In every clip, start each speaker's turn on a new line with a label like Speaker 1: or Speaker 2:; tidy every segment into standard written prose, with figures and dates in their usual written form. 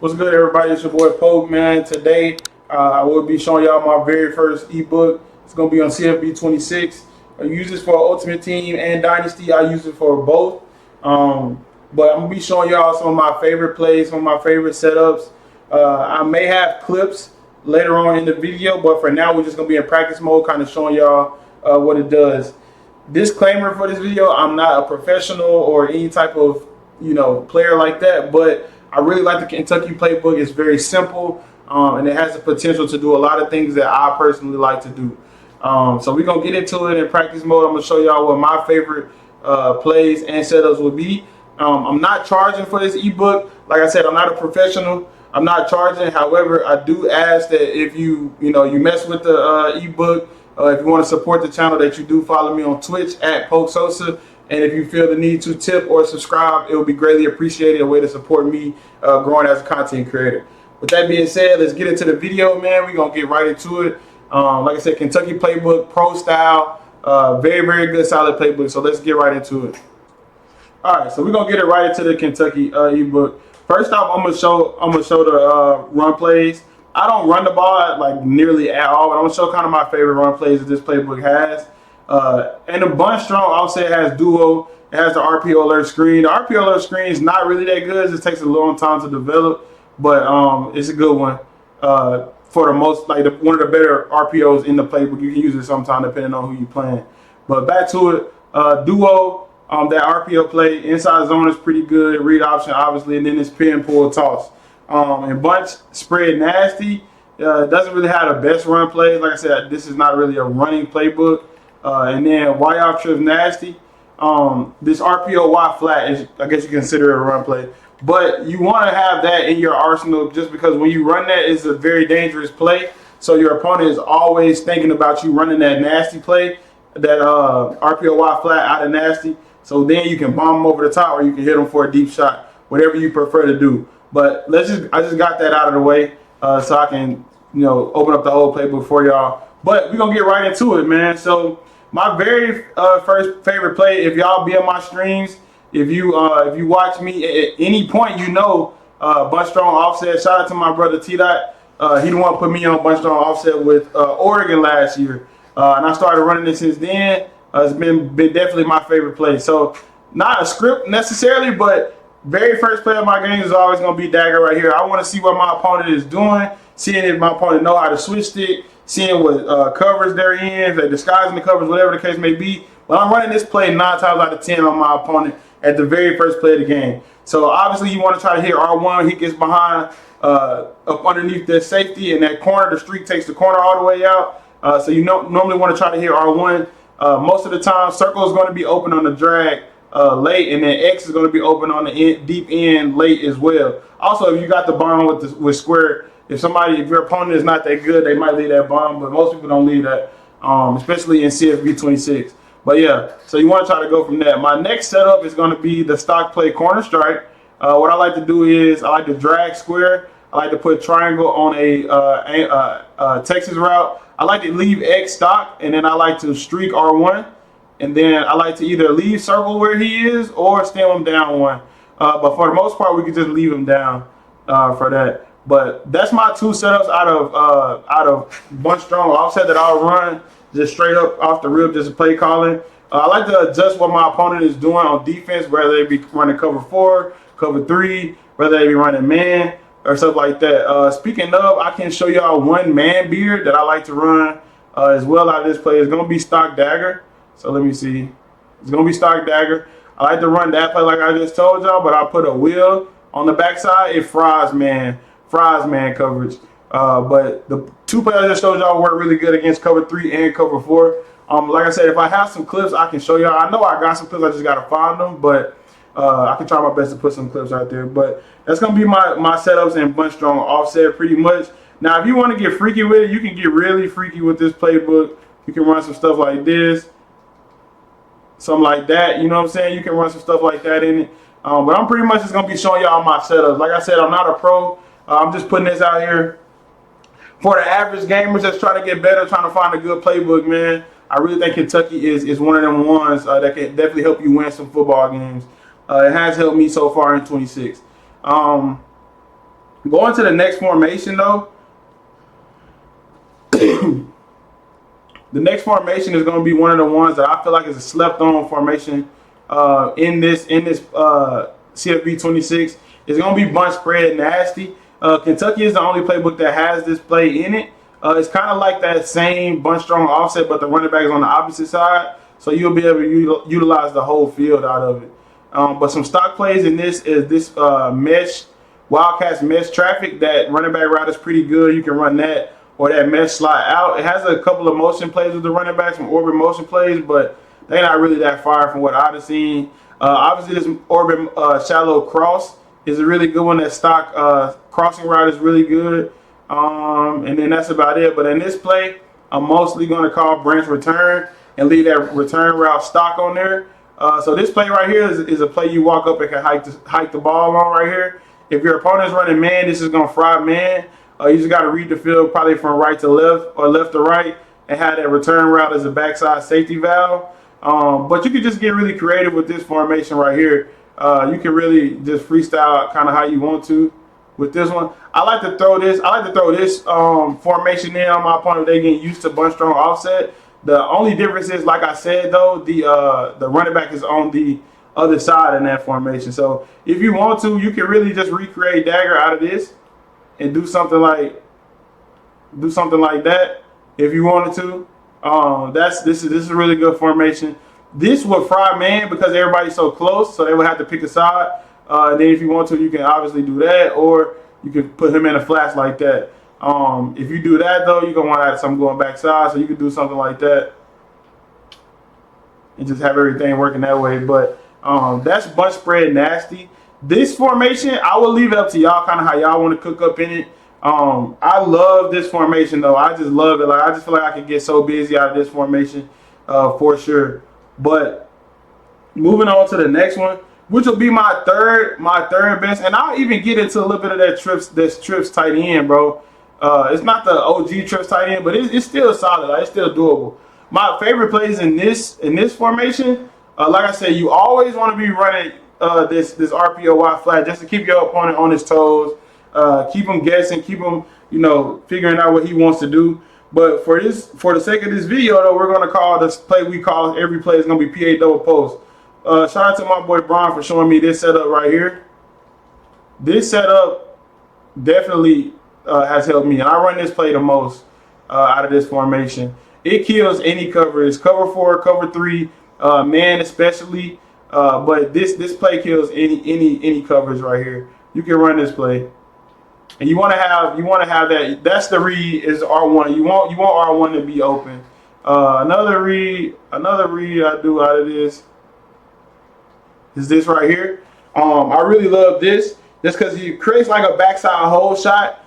Speaker 1: What's good, everybody? It's your boy Polk, man. Today, I will be showing y'all my very first ebook. It's gonna be on CFB26. I use this for Ultimate Team and Dynasty. I use it for both. But I'm gonna be showing y'all some of my favorite plays, some of my favorite setups. I may have clips later on in the video, but for now, we're just gonna be in practice mode, kind of showing y'all what it does. Disclaimer for this video: I'm not a professional or any type of player like that, but I really like the Kentucky playbook. It's very simple, and it has the potential to do a lot of things that I personally like to do. So we're going to get into it in practice mode. I'm going to show y'all what my favorite plays and setups will be. I'm not charging for this ebook. Like I said, I'm not a professional. I'm not charging. However, I do ask that if you mess with the ebook, if you want to support the channel, that you do follow me on Twitch at PolkSosa. And if you feel the need to tip or subscribe, it would be greatly appreciated, a way to support me growing as a content creator. With that being said, let's get into the video, man. We're going to get right into it. Like I said, Kentucky playbook, pro style, very, very good, solid playbook. So let's get right into it. All right, so we're going to get it right into the Kentucky ebook. First off, I'm gonna show the run plays. I don't run the ball like nearly at all, but I'm gonna show kind of my favorite run plays that this playbook has. And the bunch strong, I'll say, it has duo. It has the RPO alert screen. The RPO alert screen is not really that good. It takes a long time to develop, but it's a good one. For the most, like one of the better RPOs in the playbook. You can use it sometime depending on who you're playing. But back to it, duo. That RPO play, inside zone is pretty good. Read option, obviously, and then it's pin, pull, toss. And bunch spread nasty. Doesn't really have the best run plays. Like I said, this is not really a running playbook. And then Y off trip nasty. This RPO Y flat is, I guess you consider it a run play. But you want to have that in your arsenal, just because when you run that, it's a very dangerous play. So your opponent is always thinking about you running that nasty play, that RPO Y flat out of nasty. So then you can bomb them over the top, or you can hit them for a deep shot, whatever you prefer to do. But I just got that out of the way so I can open up the whole playbook for y'all. But we're gonna get right into it, man. So my very first favorite play, if y'all be on my streams, if you watch me at any point, bunch strong offset. Shout out to my brother T-Dot. He the one put me on bunch strong offset with Oregon last year, and I started running it since then. It's been definitely my favorite play. So not a script necessarily, but very first play of my game is always going to be dagger right here. I want to see what my opponent is doing, seeing if my opponent know how to switch stick, seeing what covers they're in, if they're disguising the covers, whatever the case may be. But I'm running this play 9 times out of 10 on my opponent at the very first play of the game. So obviously you want to try to hit R1. He gets behind up underneath the safety in that corner. The streak takes the corner all the way out. So you normally want to try to hit R1. Most of the time, circle is going to be open on the drag late, and then X is going to be open on the deep end late as well. Also, if you got the bomb with square, if your opponent is not that good, they might leave that bomb, but most people don't leave that, especially in CFB26. But yeah, so you want to try to go from there. My next setup is going to be the stock play corner strike. What I like to do is I like to drag square. I like to put triangle on a Texas route. I like to leave X stock, and then I like to streak R1, and then I like to either leave circle where he is or stem him down one. But for the most part, we can just leave him down for that. But that's my two setups out of bunch strong offset that I'll run just straight up off the rip, just play calling. I like to adjust what my opponent is doing on defense, whether they be running cover 4, cover 3, whether they be running man, or stuff like that. Speaking of, I can show y'all one man beard that I like to run as well out of this play. It's going to be stock dagger. So let me see. It's going to be stock dagger. I like to run that play like I just told y'all, but I put a wheel on the backside. It fries man coverage. But the two plays I just showed y'all work really good against cover 3 and cover 4. Like I said, if I have some clips, I can show y'all. I know I got some clips. I just got to find them, but I can try my best to put some clips out there. But that's going to be my setups and bunch strong offset pretty much. Now, if you want to get freaky with it, you can get really freaky with this playbook. You can run some stuff like this, something like that. You know what I'm saying? You can run some stuff like that in it. But I'm pretty much just going to be showing y'all my setups. Like I said, I'm not a pro. I'm just putting this out here for the average gamers that's trying to get better, trying to find a good playbook, man. I really think Kentucky is one of them ones that can definitely help you win some football games. It has helped me so far in 26. Going to the next formation though, the next formation is going to be one of the ones that I feel like is a slept-on formation in this CFB26. It's going to be bunch spread nasty. Kentucky is the only playbook that has this play in it. It's kind of like that same bunch strong offset, but the running back is on the opposite side, so you'll be able to utilize the whole field out of it. But some stock plays in this is this mesh, Wildcats mesh traffic. That running back route is pretty good. You can run that, or that mesh slide out. It has a couple of motion plays with the running backs, some orbit motion plays, but they're not really that far from what I've seen. Obviously, this orbit shallow cross is a really good one. That stock crossing route is really good. And then that's about it. But in this play, I'm mostly going to call branch return and leave that return route stock on there. So this play right here is a play you walk up and can hike the ball on right here. If your opponent's running man, this is going to fry man. You just got to read the field probably from right to left or left to right and have that return route as a backside safety valve. But you can just get really creative with this formation right here. You can really just freestyle kind of how you want to with this one. I like to throw this formation in on my opponent if they get used to bunch strong offset. The only difference is, like I said though, the running back is on the other side in that formation. So if you want to, you can really just recreate dagger out of this and do something like that if you wanted to. This is a really good formation. This would fry man because everybody's so close, so they would have to pick a side. Then if you want to, you can obviously do that, or you can put him in a flash like that. If you do that though, you're gonna want to have something going backside, so you can do something like that and just have everything working that way. But that's bunch spread nasty. This formation, I will leave it up to y'all, kind of how y'all want to cook up in it. I love this formation though. I just love it. Like, I just feel like I could get so busy out of this formation for sure. But moving on to the next one, which will be my third best, and I'll even get into a little bit of that trips tight end, bro. It's not the OG trips tight end, but it's still solid. Like, it's still doable. My favorite plays in this formation, like I said, you always want to be running this RPO wide flat just to keep your opponent on his toes, keep him guessing, keep him figuring out what he wants to do. But for the sake of this video though, we're gonna call this play, we call every play is gonna be PA double post. Shout out to my boy Brian for showing me this setup right here. This setup definitely has helped me, and I run this play the most out of this formation. It kills any coverage, cover 4, cover 3, man especially. But this play kills any coverage right here. You can run this play, and you want to have that. That's the read is R1. You want R1 to be open. Another read I do out of this is this right here. I really love this just because it creates like a backside hole shot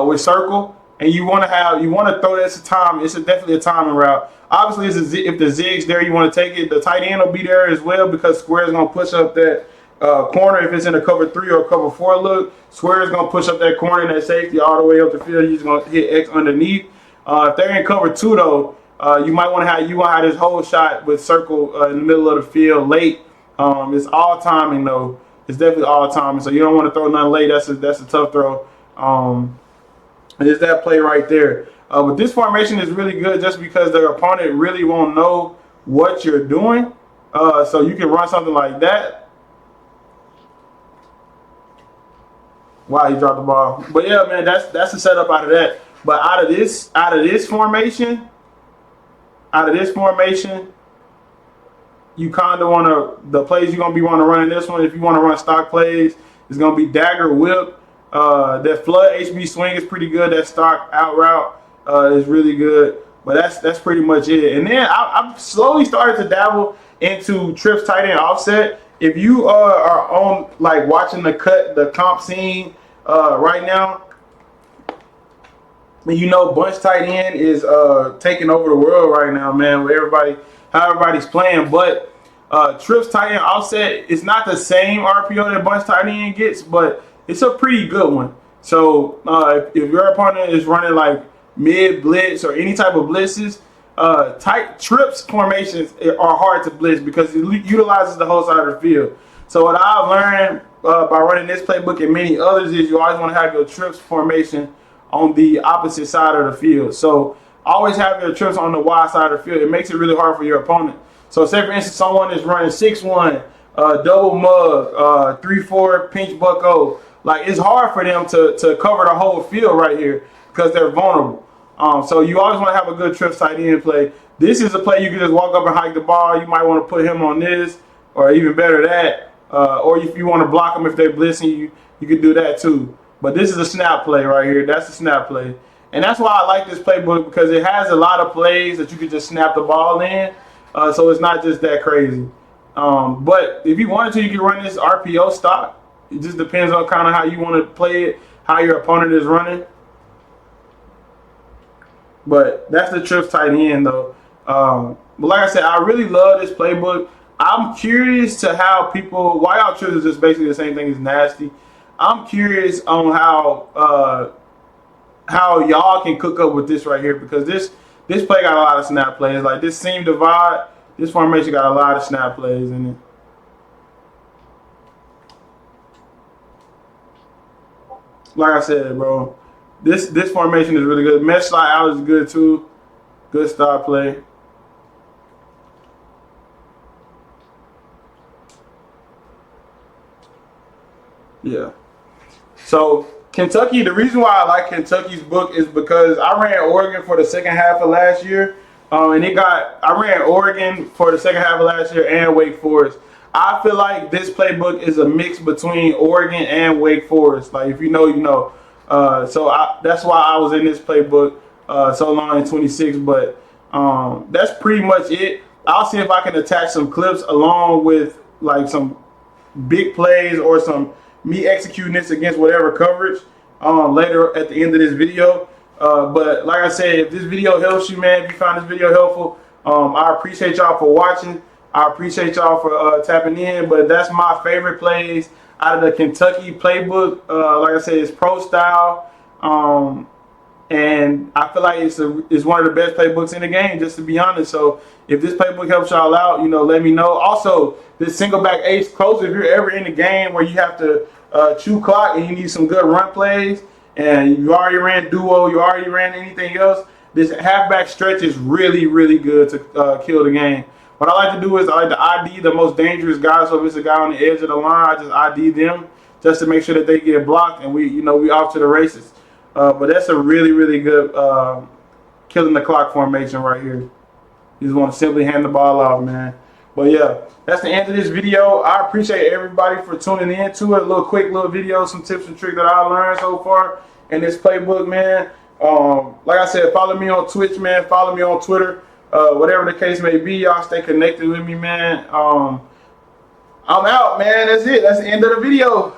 Speaker 1: with circle, and you want to throw this a time. It's definitely a timing route. Obviously, if the zig's there, you want to take it. The tight end will be there as well because square is gonna push up that corner. If it's in a cover 3 or cover 4 look, square is gonna push up that corner and that safety all the way up the field. You're just gonna hit X underneath. If they're in cover 2 though, you might want to have this whole shot with circle in the middle of the field late. It's all timing though. It's definitely all timing. So you don't want to throw nothing late. That's a tough throw. There's that play right there. But this formation is really good just because the opponent really won't know what you're doing. So you can run something like that. Wow, he dropped the ball. But yeah, man, that's the setup out of that. But out of this formation, you kind of want to, the plays you're gonna be want to run in this one. If you want to run stock plays, it's gonna be dagger whip. That flood HB swing is pretty good. That stock out route is really good. But that's pretty much it. And then I've slowly started to dabble into trips tight end offset. If you are on like watching the comp scene right now, and bunch tight end is taking over the world right now, man. With how everybody's playing, but trips tight end offset is not the same RPO that bunch tight end gets, but it's a pretty good one. So if your opponent is running like mid blitz or any type of blitzes, tight trips formations are hard to blitz because it utilizes the whole side of the field. So what I've learned by running this playbook and many others is you always want to have your trips formation on the opposite side of the field. So always have your trips on the wide side of the field. It makes it really hard for your opponent. So say for instance someone is running 6-1, double mug, 3-4 pinch bucko. Like it's hard for them to cover the whole field right here because they're vulnerable. So you always want to have a good trips tight end play. This is a play you can just walk up and hike the ball. You might want to put him on this, or even better that. Or if you want to block them if they're blitzing you, you could do that too. But this is a snap play right here. That's a snap play. And that's why I like this playbook, because it has a lot of plays that you can just snap the ball in. So it's not just that crazy. But if you wanted to, you can run this RPO stock. It just depends on kind of how you want to play it, how your opponent is running. But that's the trips tight end though. But like I said, I really love this playbook. I'm curious to how people, why y'all trips is just basically the same thing as nasty. I'm curious on how y'all can cook up with this right here, because this play got a lot of snap plays. Like this seam divide, this formation got a lot of snap plays in it. Like I said, bro, this formation is really good. Mesh slide out is good too. Good stop play. Yeah. So Kentucky, the reason why I like Kentucky's book is because I ran Oregon for the second half of last year. And I ran Oregon for the second half of last year and Wake Forest. I feel like this playbook is a mix between Oregon and Wake Forest. Like if you know, you know. That's why I was in this playbook so long in 26. But that's pretty much it. I'll see if I can attach some clips along with like some big plays or some me executing this against whatever coverage later at the end of this video. But like I said, if this video helps you, man, if you found this video helpful, I appreciate y'all for watching. I appreciate y'all for tapping in. But that's my favorite plays out of the Kentucky playbook. Like I said, it's pro style. And I feel like it's one of the best playbooks in the game, just to be honest. So if this playbook helps y'all out, you know, let me know. Also, this single back ace close, if you're ever in the game where you have to chew clock and you need some good run plays, and you already ran duo, you already ran anything else, this halfback stretch is really, really good to kill the game. What I like to do is I like to ID the most dangerous guys. So if it's a guy on the edge of the line, I just ID them just to make sure that they get blocked, and we off to the races. But that's a really, really good killing the clock formation right here. You just want to simply hand the ball off, man. But yeah, that's the end of this video. I appreciate everybody for tuning in to it. A little quick little video, some tips and tricks that I learned so far in this playbook, man. Like I said, follow me on Twitch, man. Follow me on Twitter. Whatever the case may be, y'all stay connected with me, man. I'm out, man. That's it. That's the end of the video.